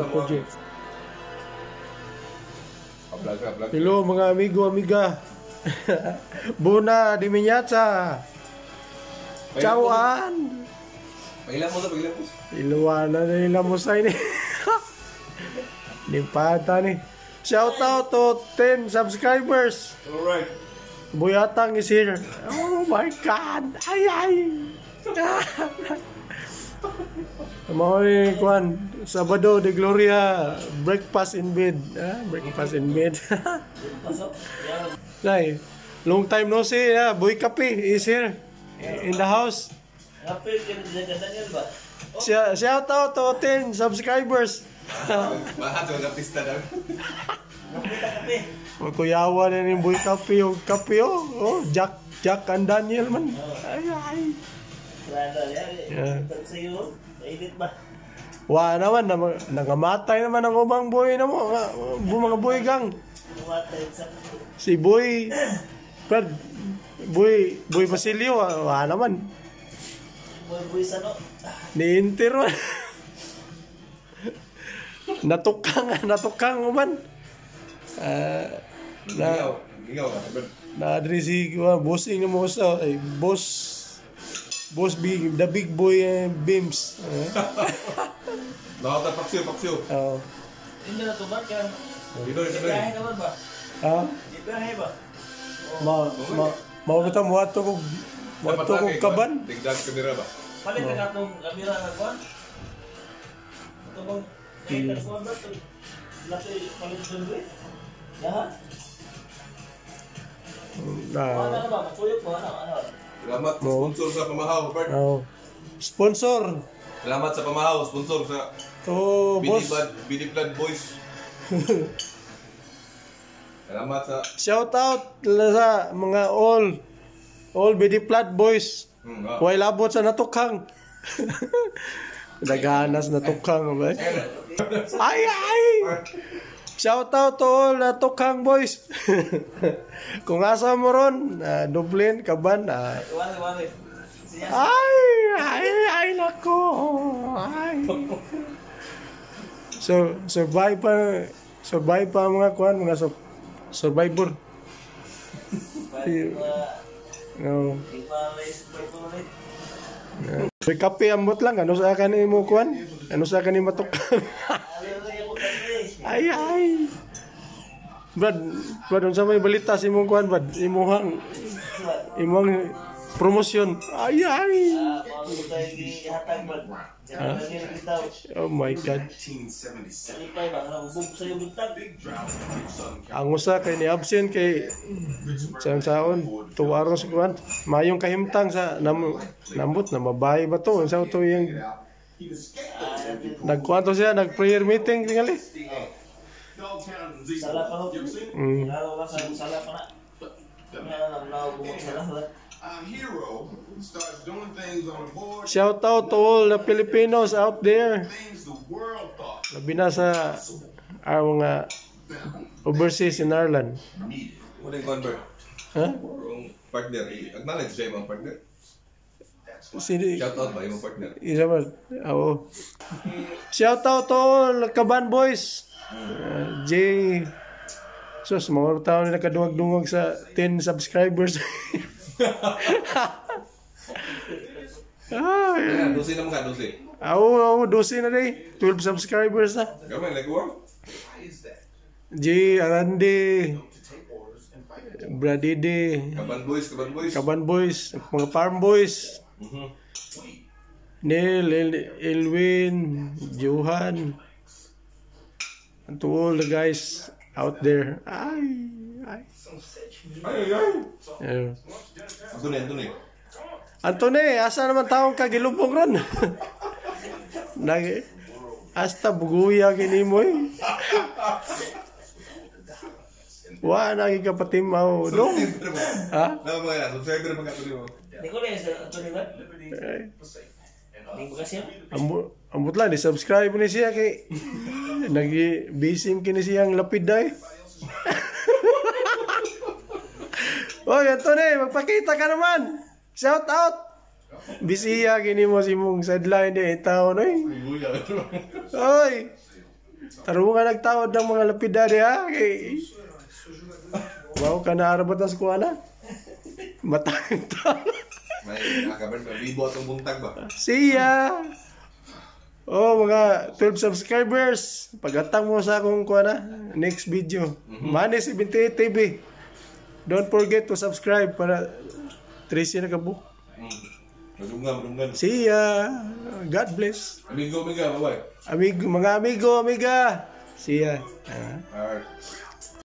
project. Hello mga amigo, amiga. Buna di minyatsa. Chauan. Pagilan mo. Iluwanan na nila mo sa ini. Limpata ni. Shout out to 10 subscribers. Alright. Buyatang is here. Oh my God. Ay. Mga kuan, Sabado de Gloria, breakfast in bed. Breakfast in bed. Nay, long time no see. Boy Kape is here in the house. Shout out to 10 subscribers. Mahal yung kapista daw. Kuyawa na yung Boy Kape, yung Kape oh. Jack and Daniel man. Ay. Yeah. Wah naman, nangamatay naman ang ubang boy na mo, mga boy gang. Si Boy, Brad, Boy Basilio, wah naman. Boy Sano. Ni-inter man. Natukang man. Na adri si bossing mo sa boss big, the big boy Bims. Nakata paksiw. Oh. Hindi na tumat yan. Idoy. Ibahe naman ba? Ha? Ibahe ba? Mauto mo ato ko kaban. Tigdag kamera ba? Palit na katong kamera na kuwan. Ito bang nakita kuwan ba? Lati palit doon ba? Yahan? Ano ba? Makuyok mo? Ano? Salamat sa sponsor sa pamahaw, Bert. Oh. Sponsor. Salamat sa pamahaw, sponsor sa Boss. Bidiplan Boys. Salamat sa Shout out sa mga all Bidiplat boys. Way labot sa natukhang. Daganas natukhang ba? Ay. Shout out to all natukhang boys. Kung asa mo ron, Dublin, Kaban. Wali. Ay nako. Ay. So survive pa mga kuan, mga survivor. No. Boy Kape ambot lang, ano sa kanin mo kuan? Ano sa kanin matukang? Ay. Brad, unsa may balita si imong kuan, Brad? Imong promosyon. Ay. Oh my God. Ang usa kay ni absent kay saon 2 araw sa kuan. Mayong kahimtang sa nambot na mabay ba to? Unsa to yung nagkuan to siya, nag-prayer meeting tingali. Sala pa ho. Sala pa na. Shout out to all the Filipinos out there. Labi na sa mga overseas in Ireland. Muling convert. Ha? Partner, acknowledge siya yung partner. Shout out ba yung partner? Isabel. Oo. Shout out to all Kaban boys. J. Sus, mga tao na nakaduwag-duwag sa 10 subscribers. Ayan, 12 na mga 12. Oo, 12 na rin. 12 subscribers na. Gamay, nag-work? J. Arande. Bradide. Kaban boys. Mga farm boys. Neil, Elwin, Johan. And to all the guys out there. Ay. Antone, asa naman taong kagilubong ron? Hasta buguya kini mo eh. Wa nagi kapatimaw no. Ha? Subscriber pa ka mo. Nicolas, Antone ba? Ambot lang, di-subscribe ni siya kay nag-bisim kini siyang lapid day. Oy, Antone, magpakita ka naman. Shout out. Bisiya kini mo si mong sideline di taon oy. Oy. Tarungan nagtawad ng mga lapidary ha. Kay... Wow, kanaarabat na sa kuwana. Matang tao. May nakaban ba? Bibo atong buntag ba? See ya! Oh, mga 12 subscribers. Pagatang mo sa akong kuwana. Next video. Money 78 TV. Don't forget to subscribe para 13 na kabuk. Madunggan. See ya! God bless. Amigo, bye-bye. Amigo, mga amigo, amiga. See ya. Alright.